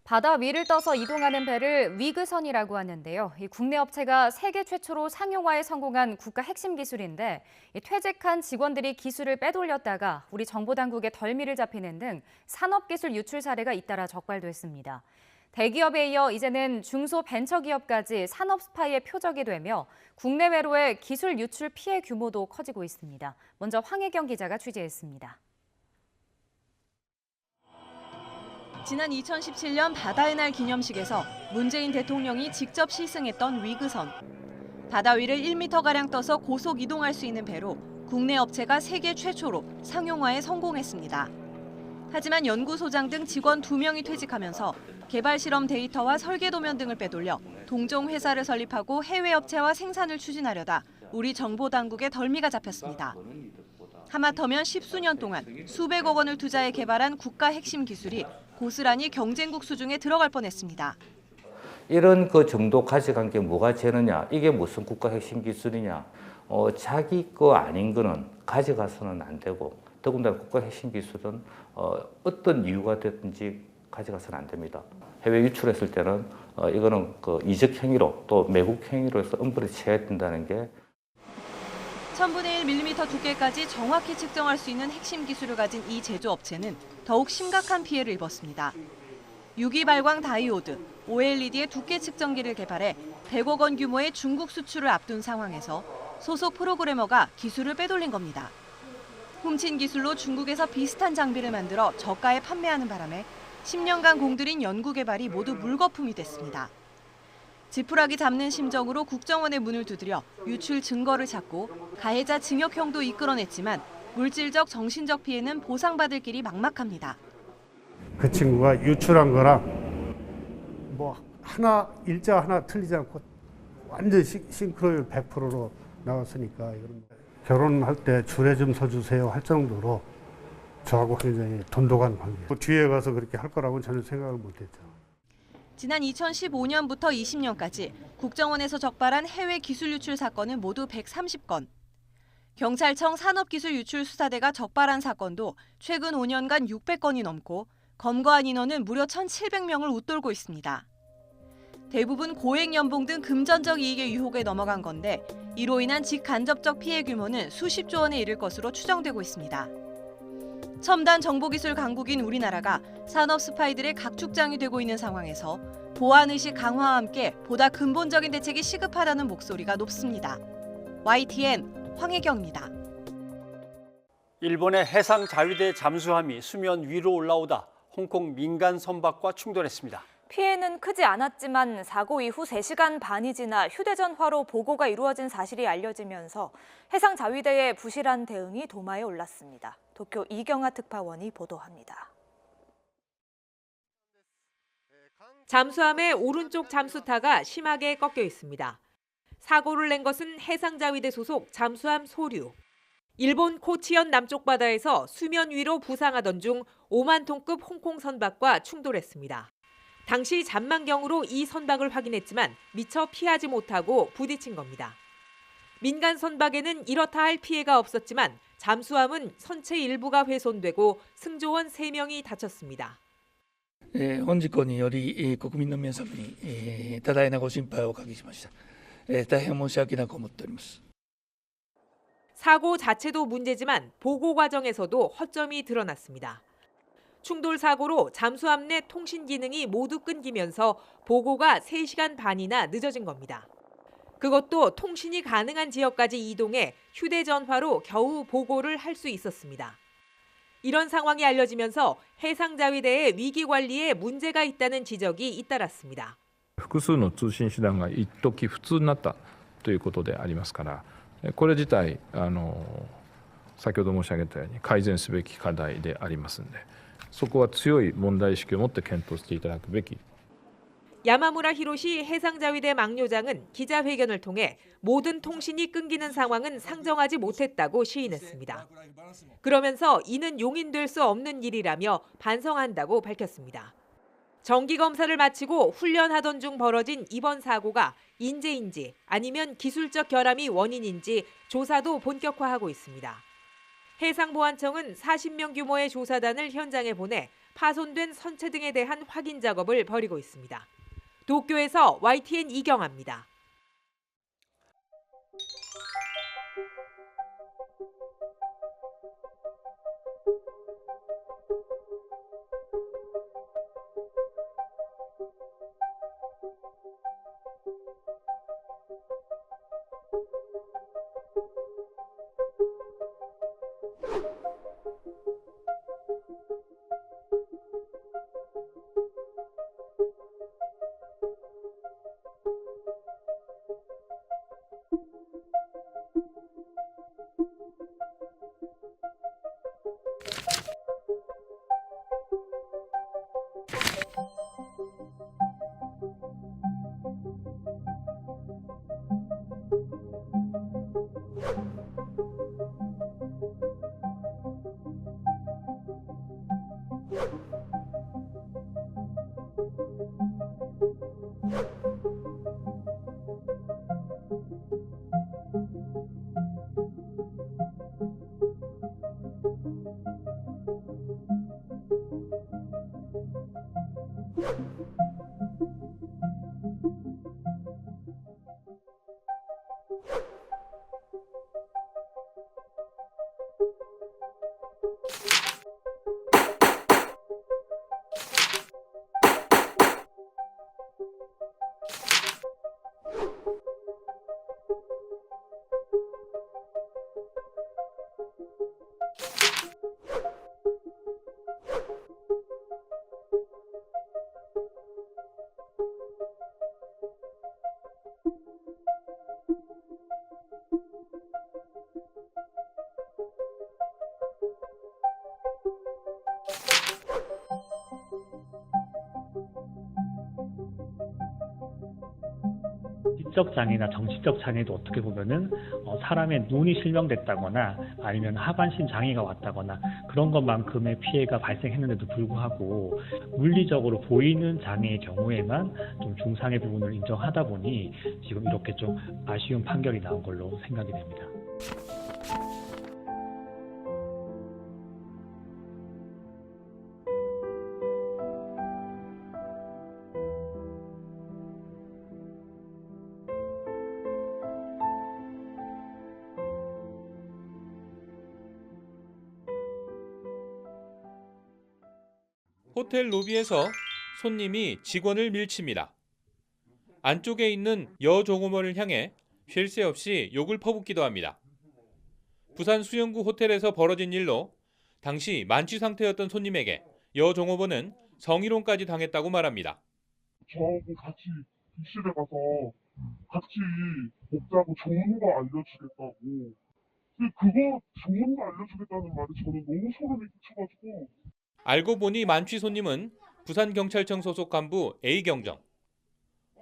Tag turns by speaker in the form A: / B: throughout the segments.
A: 바다 위를 떠서 이동하는 배를 위그선이라고 하는데요. 이 국내 업체가 세계 최초로 상용화에 성공한 국가 핵심 기술인데 퇴직한 직원들이 기술을 빼돌렸다가 우리 정보당국의 덜미를 잡히는 등 산업기술 유출 사례가 잇따라 적발됐습니다. 대기업에 이어 이제는 중소벤처기업까지 산업 스파이의 표적이 되며 국내외로의 기술 유출 피해 규모도 커지고 있습니다. 먼저 황혜경 기자가 취재했습니다.
B: 지난 2017년 바다의 날 기념식에서 문재인 대통령이 직접 시승했던 위그선. 바다 위를 1m가량 떠서 고속 이동할 수 있는 배로 국내 업체가 세계 최초로 상용화에 성공했습니다. 하지만 연구소장 등 직원 2명이 퇴직하면서 개발 실험 데이터와 설계 도면 등을 빼돌려 동종 회사를 설립하고 해외 업체와 생산을 추진하려다 우리 정보당국의 덜미가 잡혔습니다. 하마터면 십수년 동안 수백억 원을 투자해 개발한 국가 핵심 기술이 고스란히 경쟁국 수중에 들어갈 뻔했습니다.
C: 이런 그 정도 가져간 게 뭐가 죄느냐? 이게 무슨 국가 핵심 기술이냐? 자기 거 아닌 거는 가져가서는 안 되고, 더군다나 국가 핵심 기술은 어떤 이유가 됐든지 가져가서는 안 됩니다. 해외 유출했을 때는 이거는 그 이적 행위로 또 매국 행위로 해서 엄벌이 쳐야 된다는 게
B: 1000분의 1mm 두께까지 정확히 측정할 수 있는 핵심 기술을 가진 이 제조업체는 더욱 심각한 피해를 입었습니다. 유기발광 다이오드, OLED의 두께 측정기를 개발해 100억 원 규모의 중국 수출을 앞둔 상황에서 소속 프로그래머가 기술을 빼돌린 겁니다. 훔친 기술로 중국에서 비슷한 장비를 만들어 저가에 판매하는 바람에 10년간 공들인 연구 개발이 모두 물거품이 됐습니다. 지푸라기 잡는 심정으로 국정원의 문을 두드려 유출 증거를 찾고 가해자 징역형도 이끌어냈지만 물질적, 정신적 피해는 보상받을 길이 막막합니다.
D: 그 친구가 유출한 거랑 뭐 일자 하나 틀리지 않고 완전 싱크로율 100%로 나왔으니까 이건 결혼할 때 줄에 좀 서주세요 할 정도로 저하고 굉장히 돈독한 관계. 뒤에 가서 그렇게 할 거라고는 전혀 생각을 못했죠.
B: 지난 2015년부터 20년까지 국정원에서 적발한 해외 기술 유출 사건은 모두 130건. 경찰청 산업기술유출수사대가 적발한 사건도 최근 5년간 600건이 넘고 검거한 인원은 무려 1,700명을 웃돌고 있습니다. 대부분 고액 연봉 등 금전적 이익의 유혹에 넘어간 건데 이로 인한 직간접적 피해 규모는 수십조 원에 이를 것으로 추정되고 있습니다. 첨단 정보기술 강국인 우리나라가 산업 스파이들의 각축장이 되고 있는 상황에서 보안의식 강화와 함께 보다 근본적인 대책이 시급하다는 목소리가 높습니다. YTN 황혜경입니다.
E: 일본의 해상 자위대 잠수함이 수면 위로 올라오다 홍콩 민간 선박과 충돌했습니다.
F: 피해는 크지 않았지만 사고 이후 3시간 반이 지나 휴대전화로 보고가 이루어진 사실이 알려지면서 해상 자위대의 부실한 대응이 도마에 올랐습니다. 도쿄 이경아 특파원이 보도합니다.
G: 잠수함의 오른쪽 잠수타가 심하게 꺾여 있습니다. 사고를 낸 것은 해상자위대 소속 잠수함 소류. 일본 코치현 남쪽 바다에서 수면 위로 부상하던 중 5만 톤급 홍콩 선박과 충돌했습니다. 당시 잔망경으로 이 선박을 확인했지만 미처 피하지 못하고 부딪힌 겁니다. 민간 선박에는 이렇다 할 피해가 없었지만 잠수함은 선체 일부가 훼손되고 승조원 3명이 다쳤습니다.
H: 本事故により国民の皆様に多大なご心配をおかけしました。大変申し訳なく思っております。
G: 사고 자체도 문제지만 보고 과정에서도 허점이 드러났습니다. 충돌 사고로 잠수함 내 통신 기능이 모두 끊기면서 보고가 3시간 반이나 늦어진 겁니다. 그것도 통신이 가능한 지역까지 이동해 휴대전화로 겨우 보고를 할 수 있었습니다. 이런 상황이 알려지면서 해상자위대의 위기 관리에 문제가 있다는 지적이 잇따랐습니다.
I: 複数の通信手段が一時普通になったということでありますから、これ自体先ほど申し上げたように改善すべき課題でありますので、そこは強い問題意識を持って検討していただくべき。
G: 야마무라 히로시 해상자위대 막료장은 기자회견을 통해 모든 통신이 끊기는 상황은 상정하지 못했다고 시인했습니다. 그러면서 이는 용인될 수 없는 일이라며 반성한다고 밝혔습니다. 정기검사를 마치고 훈련하던 중 벌어진 이번 사고가 인재인지 아니면 기술적 결함이 원인인지 조사도 본격화하고 있습니다. 해상보안청은 40명 규모의 조사단을 현장에 보내 파손된 선체 등에 대한 확인 작업을 벌이고 있습니다. 도쿄에서 YTN 이경아입니다.
J: 지적 장애나 정신적 장애도 어떻게 보면은 사람의 눈이 실명됐다거나 아니면 하반신 장애가 왔다거나 그런 것만큼의 피해가 발생했는데도 불구하고 물리적으로 보이는 장애의 경우에만 좀 중상해 부분을 인정하다 보니 지금 이렇게 좀 아쉬운 판결이 나온 걸로 생각이 됩니다.
K: 호텔 로비에서 손님이 직원을 밀칩니다. 안쪽에 있는 여종업원을 향해 쉴 새 없이 욕을 퍼붓기도 합니다. 부산 수영구 호텔에서 벌어진 일로 당시 만취 상태였던 손님에게 여종업원은 성희롱까지 당했다고 말합니다.
L: 저하고 같이 객실에 가서 같이 먹자고 좋은 거 알려주겠다고. 근데 그거 좋은 거 알려주겠다는 말이 저는 너무 소름이 끼쳐가지고.
K: 알고 보니 만취 손님은 부산경찰청 소속 간부 A경정.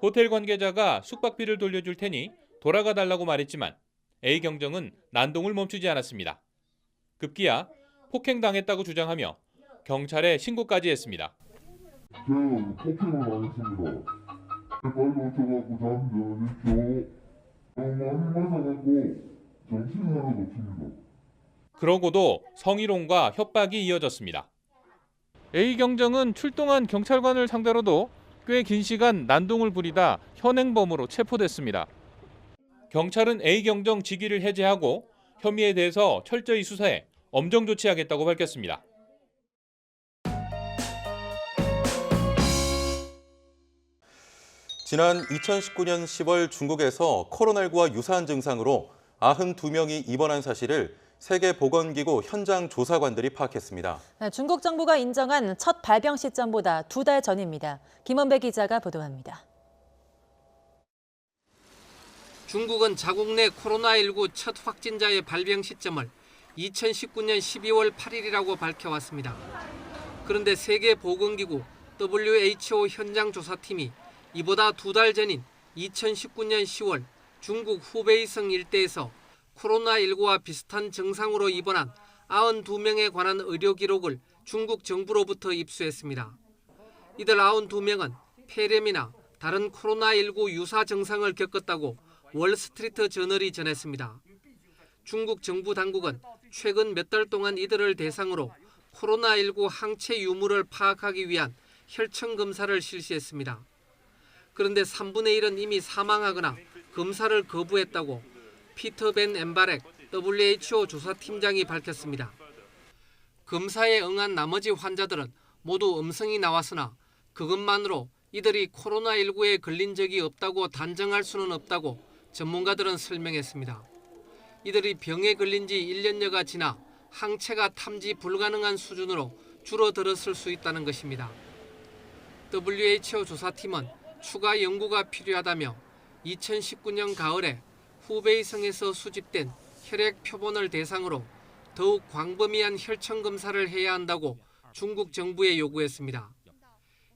K: 호텔 관계자가 숙박비를 돌려줄 테니 돌아가 달라고 말했지만 A경정은 난동을 멈추지 않았습니다. 급기야 폭행당했다고 주장하며 경찰에 신고까지 했습니다.
L: 제가 폭행을 안 했습니다. 발로 쳐갖고 잠들었죠. 많이 맞아갖고 정신이 하나도 없습니다.
K: 그러고도 성희롱과 협박이 이어졌습니다. A경정은 출동한 경찰관을 상대로도 꽤 긴 시간 난동을 부리다 현행범으로 체포됐습니다. 경찰은 A경정 직위를 해제하고 혐의에 대해서 철저히 수사해 엄정 조치하겠다고 밝혔습니다.
M: 지난 2019년 10월 중국에서 코로나19와 유사한 증상으로 92명이 입원한 사실을 세계보건기구 현장 조사관들이 파악했습니다.
N: 중국 정부가 인정한 첫 발병 시점보다 2달 전입니다. 김원배 기자가 보도합니다.
O: 중국은 자국 내 코로나19 첫 확진자의 발병 시점을 2019년 12월 8일이라고 밝혀왔습니다. 그런데 세계보건기구 WHO 현장 조사팀이 이보다 2달 전인 2019년 10월 중국 후베이성 일대에서 코로나19와 비슷한 증상으로 입원한 92명에 관한 의료 기록을 중국 정부로부터 입수했습니다. 이들 92명은 폐렴이나 다른 코로나19 유사 증상을 겪었다고 월스트리트 저널이 전했습니다. 중국 정부 당국은 최근 몇 달 동안 이들을 대상으로 코로나19 항체 유무를 파악하기 위한 혈청 검사를 실시했습니다. 그런데 3분의 1은 이미 사망하거나 검사를 거부했다고 피터 벤 엠바렉 WHO 조사팀장이 밝혔습니다. 검사에 응한 나머지 환자들은 모두 음성이 나왔으나 그것만으로 이들이 코로나19에 걸린 적이 없다고 단정할 수는 없다고 전문가들은 설명했습니다. 이들이 병에 걸린 지 1년여가 지나 항체가 탐지 불가능한 수준으로 줄어들었을 수 있다는 것입니다. WHO 조사팀은 추가 연구가 필요하다며 2019년 가을에 후베이성에서 수집된 혈액 표본을 대상으로 더욱 광범위한 혈청 검사를 해야 한다고 중국 정부에 요구했습니다.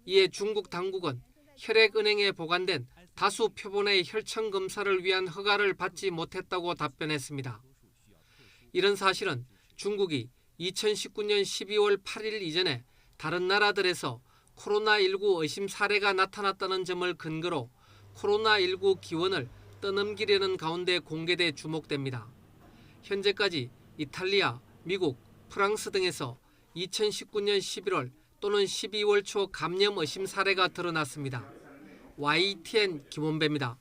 O: 이에 중국 당국은 혈액은행에 보관된 다수 표본의 혈청 검사를 위한 허가를 받지 못했다고 답변했습니다. 이런 사실은 중국이 2019년 12월 8일 이전에 다른 나라들에서 코로나19 의심 사례가 나타났다는 점을 근거로 코로나19 기원을 떠넘기려는 가운데 공개돼 주목됩니다. 현재까지 이탈리아, 미국, 프랑스 등에서 2019년 11월 또는 12월 초 감염 의심 사례가 드러났습니다. YTN 김원배입니다.